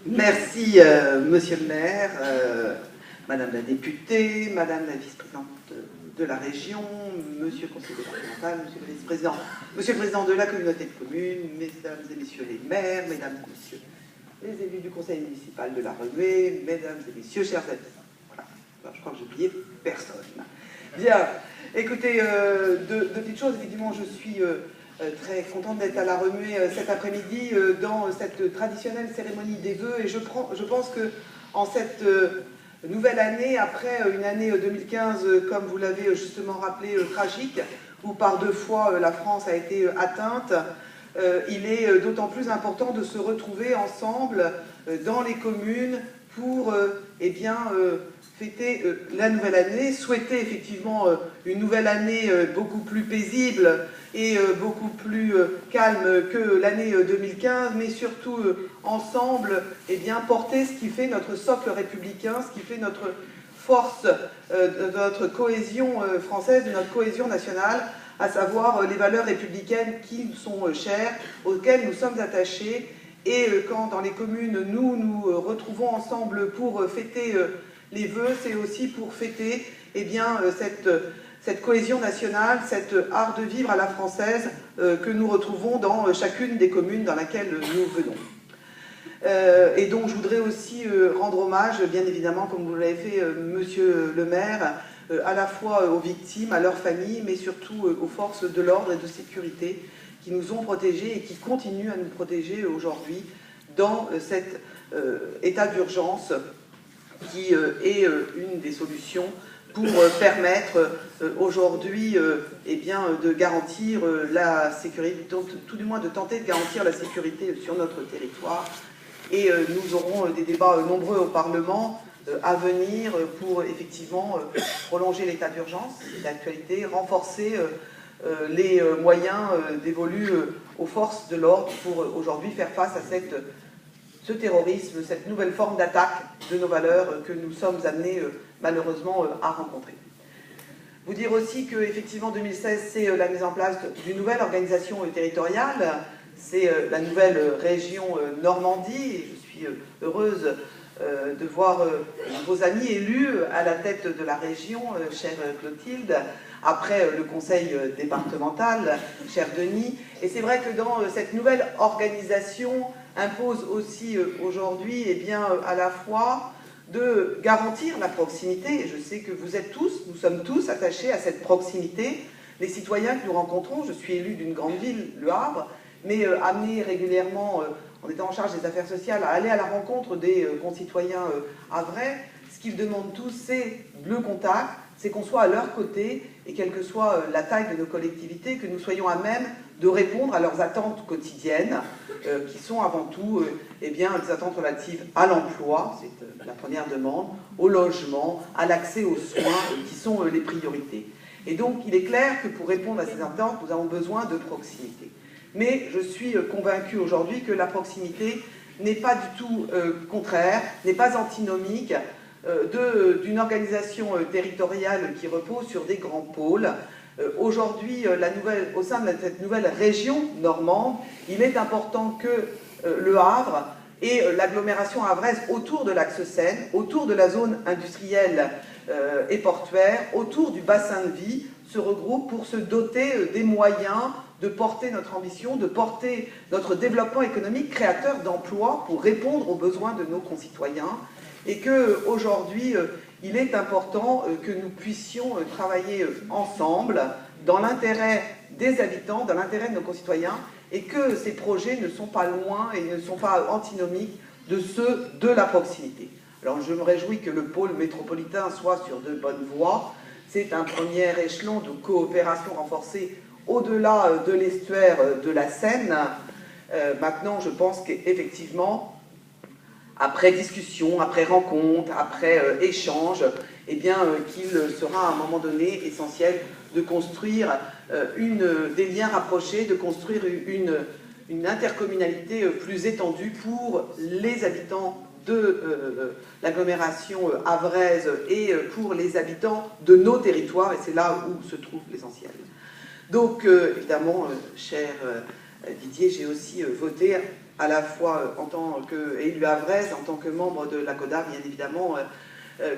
Merci, monsieur le maire, madame la députée, madame la vice-présidente de la région, monsieur le conseiller départemental, monsieur le vice-président, monsieur le président de la communauté de communes, mesdames et messieurs les maires, mesdames et messieurs les élus du conseil municipal de la Renuée, mesdames et messieurs, chers amis. Voilà. Alors, je crois que j'ai oublié personne. Bien, écoutez, deux petites choses. Effectivement, je suis très contente d'être à la Renuée cet après-midi dans cette traditionnelle cérémonie des vœux. Et je pense que en cette nouvelle année, après une année 2015, comme vous l'avez justement rappelé, tragique, où par 2 fois la France a été atteinte, il est d'autant plus important de se retrouver ensemble dans les communes pour fêter la nouvelle année, souhaiter effectivement une nouvelle année beaucoup plus paisible et beaucoup plus calme que l'année 2015, mais surtout ensemble porter ce qui fait notre socle républicain, ce qui fait notre force de notre cohésion française, de notre cohésion nationale, à savoir les valeurs républicaines qui nous sont chères, auxquelles nous sommes attachés. Et quand dans les communes, nous nous retrouvons ensemble pour fêter les vœux, c'est aussi pour fêter cette cohésion nationale, cet art de vivre à la française que nous retrouvons dans chacune des communes dans laquelle nous venons. Et donc je voudrais aussi rendre hommage, bien évidemment, comme vous l'avez fait, monsieur le maire, à la fois aux victimes, à leurs familles, mais surtout aux forces de l'ordre et de sécurité qui nous ont protégés et qui continuent à nous protéger aujourd'hui dans cet état d'urgence qui est une des solutions pour permettre aujourd'hui de garantir la sécurité, tout du moins de tenter de garantir la sécurité sur notre territoire. Et nous aurons des débats nombreux au Parlement à venir pour effectivement prolonger l'état d'urgence, d'actualité, renforcer les moyens dévolus aux forces de l'ordre pour aujourd'hui faire face à ce terrorisme, cette nouvelle forme d'attaque de nos valeurs que nous sommes amenés malheureusement à rencontrer. Vous dire aussi que effectivement 2016, c'est la mise en place d'une nouvelle organisation territoriale, c'est la nouvelle région Normandie, et je suis heureuse de voir vos amis élus à la tête de la région, chère Clotilde, après le conseil départemental, cher Denis. Et c'est vrai que dans cette nouvelle organisation impose aussi aujourd'hui à la fois de garantir la proximité. Et je sais que nous sommes tous attachés à cette proximité. Les citoyens que nous rencontrons, je suis élue d'une grande ville, Le Havre, mais amenés régulièrement, en étant en charge des affaires sociales, à aller à la rencontre des concitoyens havrais, ce qu'ils demandent tous, c'est le contact, c'est qu'on soit à leur côté, et quelle que soit la taille de nos collectivités, que nous soyons à même de répondre à leurs attentes quotidiennes, qui sont avant tout des attentes relatives à l'emploi, c'est la première demande, au logement, à l'accès aux soins, qui sont les priorités. Et donc, il est clair que pour répondre à ces attentes, nous avons besoin de proximité. Mais je suis convaincue aujourd'hui que la proximité n'est pas du tout contraire, n'est pas antinomique d'une organisation territoriale qui repose sur des grands pôles. Aujourd'hui, au sein de cette nouvelle région normande, il est important que Le Havre et l'agglomération havraise autour de l'axe Seine, autour de la zone industrielle et portuaire, autour du bassin de vie, se regroupent pour se doter des moyens de porter notre ambition, de porter notre développement économique créateur d'emplois pour répondre aux besoins de nos concitoyens. Et qu'aujourd'hui, il est important que nous puissions travailler ensemble dans l'intérêt des habitants, dans l'intérêt de nos concitoyens, et que ces projets ne sont pas loin et ne sont pas antinomiques de ceux de la proximité. Alors je me réjouis que le pôle métropolitain soit sur de bonnes voies. C'est un premier échelon de coopération renforcée au-delà de l'estuaire de la Seine. Maintenant, je pense qu'effectivement, après discussion, après rencontre, après échange, qu'il sera à un moment donné essentiel de construire des liens rapprochés, de construire une intercommunalité plus étendue pour les habitants de l'agglomération havraise et pour les habitants de nos territoires, et c'est là où se trouve l'essentiel. Donc, évidemment, cher Didier, j'ai aussi voté à la fois en tant qu'élu havraise, en tant que membre de la CODA, bien évidemment,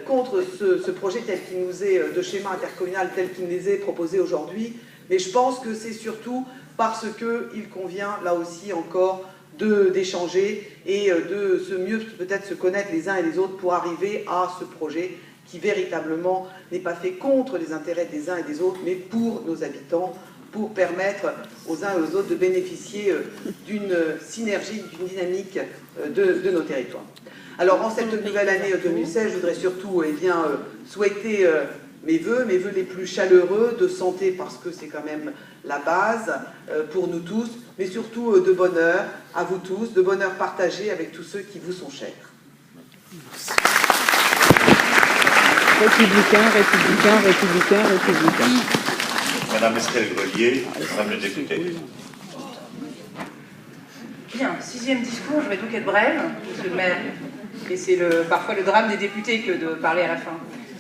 contre ce projet tel qu'il nous est, de schéma intercommunal tel qu'il nous est proposé aujourd'hui. Mais je pense que c'est surtout parce qu'il convient, là aussi encore, d'échanger et de mieux peut-être se connaître les uns et les autres pour arriver à ce projet qui véritablement n'est pas fait contre les intérêts des uns et des autres, mais pour nos habitants, pour permettre aux uns et aux autres de bénéficier d'une synergie, d'une dynamique de nos territoires. Alors en cette nouvelle année 2016, je voudrais surtout souhaiter mes vœux les plus chaleureux de santé, parce que c'est quand même la base pour nous tous, mais surtout de bonheur à vous tous, de bonheur partagé avec tous ceux qui vous sont chers. Républicain, républicain, républicain, républicain. Madame Estelle Grelier, Madame le député. Bien, 6e discours, je vais donc être brève, monsieur le maire, et c'est parfois le drame des députés que de parler à la fin.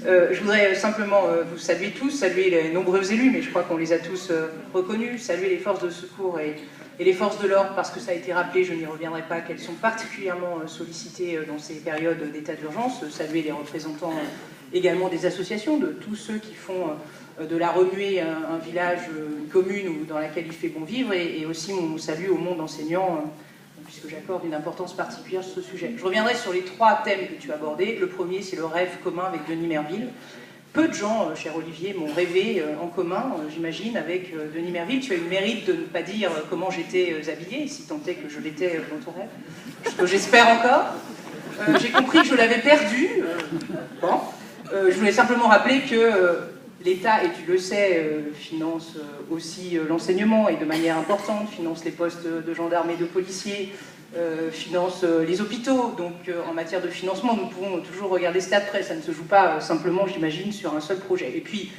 Je voudrais simplement vous saluer tous, saluer les nombreux élus, mais je crois qu'on les a tous reconnus, saluer les forces de secours et les forces de l'ordre, parce que ça a été rappelé, je n'y reviendrai pas, qu'elles sont particulièrement sollicitées dans ces périodes d'état d'urgence, saluer les représentants également des associations, de tous ceux qui font de la Remuée un village, une commune dans laquelle il fait bon vivre, et aussi mon salut au monde enseignant, puisque j'accorde une importance particulière sur ce sujet. Je reviendrai sur les 3 thèmes que tu as abordés. Le premier, c'est le rêve commun avec Denis Merville. Peu de gens, cher Olivier, m'ont rêvé en commun, j'imagine, avec Denis Merville. Tu as eu le mérite de ne pas dire comment j'étais habillée, si tant est que je l'étais dans ton rêve, ce que j'espère encore. J'ai compris que je l'avais perdu. Bon. Je voulais simplement rappeler que l'État, et tu le sais, finance aussi l'enseignement, et de manière importante, finance les postes de gendarmes et de policiers, finance les hôpitaux. Donc en matière de financement, nous pouvons toujours regarder cela de près. Ça ne se joue pas simplement, j'imagine, sur un seul projet. Et puis,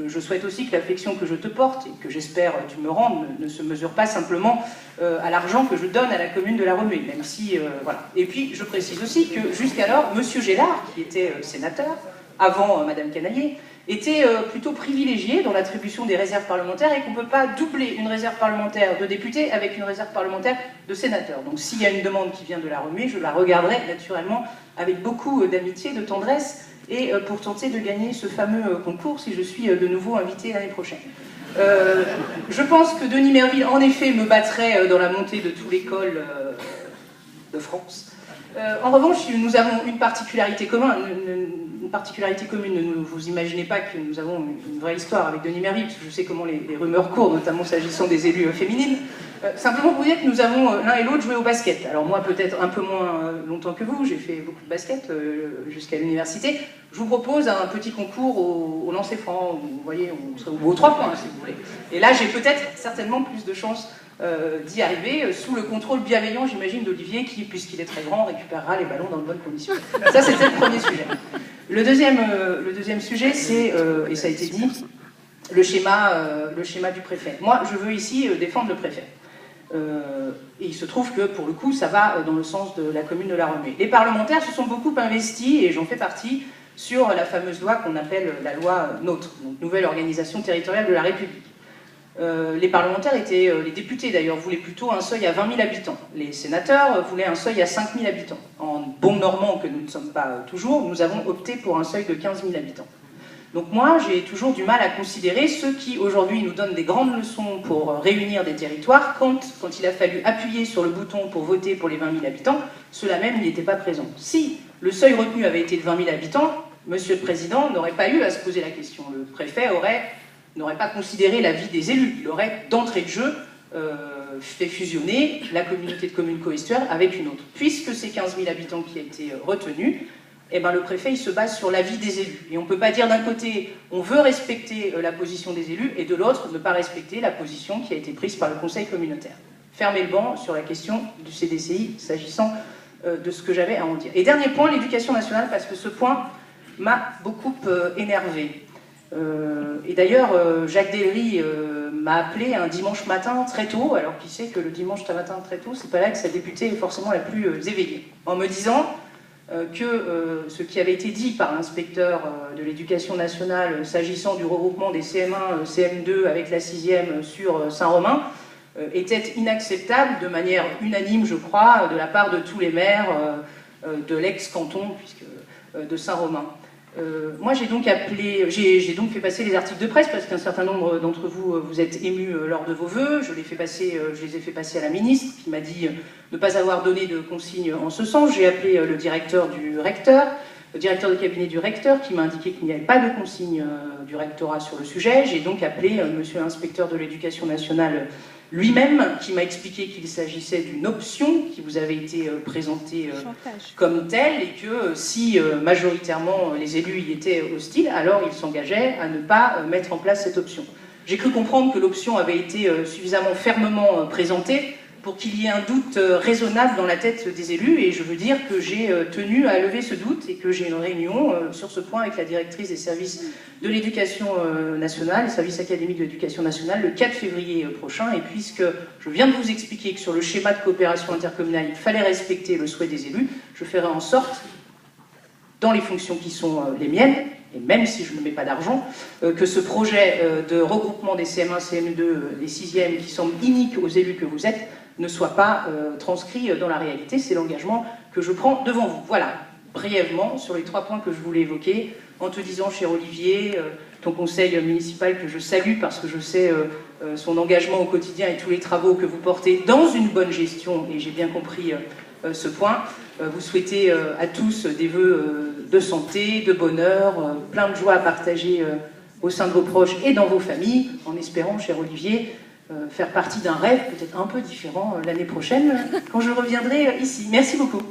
je souhaite aussi que l'affection que je te porte, et que j'espère tu me rends, ne se mesure pas simplement à l'argent que je donne à la commune de la Remuée, même si, voilà. Et puis, je précise aussi que jusqu'alors, M. Gélard, qui était sénateur, avant Mme Canaillet, était plutôt privilégié dans l'attribution des réserves parlementaires, et qu'on ne peut pas doubler une réserve parlementaire de députés avec une réserve parlementaire de sénateurs. Donc s'il y a une demande qui vient de la Remuée, je la regarderai naturellement avec beaucoup d'amitié, de tendresse, et pour tenter de gagner ce fameux concours si je suis de nouveau invitée l'année prochaine. Je pense que Denis Merville, en effet, me battrait dans la montée de tous les cols de France. En revanche, nous avons une particularité commune. Ne vous imaginez pas que nous avons une vraie histoire avec Denis Merville, parce que je sais comment les rumeurs courent, notamment s'agissant des élus féminines. Simplement pour vous dire que nous avons l'un et l'autre joué au basket. Alors moi, peut-être un peu moins longtemps que vous, j'ai fait beaucoup de basket jusqu'à l'université. Je vous propose un petit concours au lancer franc, vous voyez, ou aux 3 points, si vous voulez. Et là, j'ai peut-être certainement plus de chances d'y arriver, sous le contrôle bienveillant, j'imagine, d'Olivier, qui, puisqu'il est très grand, récupérera les ballons dans de bonnes conditions. Ça, c'était le premier sujet. Le deuxième sujet, c'est, et ça a été dit, le schéma du préfet. Moi, je veux ici défendre le préfet. Et il se trouve que, pour le coup, ça va dans le sens de la commune de la Remuée. Les parlementaires se sont beaucoup investis, et j'en fais partie, sur la fameuse loi qu'on appelle la loi NOTRe, donc Nouvelle Organisation Territoriale de la République. Les parlementaires les députés d'ailleurs, voulaient plutôt un seuil à 20 000 habitants. Les sénateurs voulaient un seuil à 5 000 habitants. En bons normands que nous ne sommes pas toujours, nous avons opté pour un seuil de 15 000 habitants. Donc moi, j'ai toujours du mal à considérer ceux qui, aujourd'hui, nous donnent des grandes leçons pour réunir des territoires, quand il a fallu appuyer sur le bouton pour voter pour les 20 000 habitants, ceux-là même n'y étaient pas présents. Si le seuil retenu avait été de 20 000 habitants, Monsieur le Président n'aurait pas eu à se poser la question. Le préfet n'aurait pas considéré l'avis des élus. Il aurait, d'entrée de jeu, fait fusionner la communauté de communes coestuaires avec une autre. Puisque c'est 15 000 habitants qui a été retenu, eh ben, le préfet il se base sur l'avis des élus. Et on ne peut pas dire d'un côté, on veut respecter la position des élus, et de l'autre, ne pas respecter la position qui a été prise par le conseil communautaire. Fermez le banc sur la question du CDCI, s'agissant de ce que j'avais à en dire. Et dernier point, l'éducation nationale, parce que ce point m'a beaucoup énervé. Et d'ailleurs, Jacques Delry m'a appelé un dimanche matin très tôt, alors qu'il sait que le dimanche matin très tôt, c'est pas là que sa députée est forcément la plus éveillée, en me disant que ce qui avait été dit par l'inspecteur de l'éducation nationale s'agissant du regroupement des CM1, CM2 avec la 6e sur Saint-Romain était inacceptable de manière unanime, je crois, de la part de tous les maires de l'ex-canton de Saint-Romain. Moi, j'ai donc fait passer les articles de presse parce qu'un certain nombre d'entre vous, vous êtes émus lors de vos vœux. Je les ai fait passer à la ministre qui m'a dit ne pas avoir donné de consignes en ce sens. J'ai appelé le directeur de cabinet du recteur qui m'a indiqué qu'il n'y avait pas de consigne du rectorat sur le sujet. J'ai donc appelé monsieur l'inspecteur de l'éducation nationale lui-même, qui m'a expliqué qu'il s'agissait d'une option qui vous avait été présentée comme telle, et que si majoritairement les élus y étaient hostiles, alors il s'engageait à ne pas mettre en place cette option. J'ai cru comprendre que l'option avait été suffisamment fermement présentée pour qu'il y ait un doute raisonnable dans la tête des élus, et je veux dire que j'ai tenu à lever ce doute et que j'ai une réunion sur ce point avec la directrice des services de l'éducation nationale, les services académiques de l'éducation nationale, le 4 février prochain, et puisque je viens de vous expliquer que sur le schéma de coopération intercommunale, il fallait respecter le souhait des élus, je ferai en sorte, dans les fonctions qui sont les miennes, et même si je ne mets pas d'argent, que ce projet de regroupement des CM1, CM2, des 6e, qui semble inique aux élus que vous êtes, ne soit pas transcrit dans la réalité. C'est l'engagement que je prends devant vous. Voilà, brièvement, sur les 3 points que je voulais évoquer, en te disant, cher Olivier, ton conseil municipal que je salue parce que je sais son engagement au quotidien et tous les travaux que vous portez dans une bonne gestion, et j'ai bien compris ce point. Vous souhaitez à tous des vœux de santé, de bonheur, plein de joie à partager au sein de vos proches et dans vos familles, en espérant, cher Olivier, faire partie d'un rêve peut-être un peu différent l'année prochaine, quand je reviendrai ici. Merci beaucoup.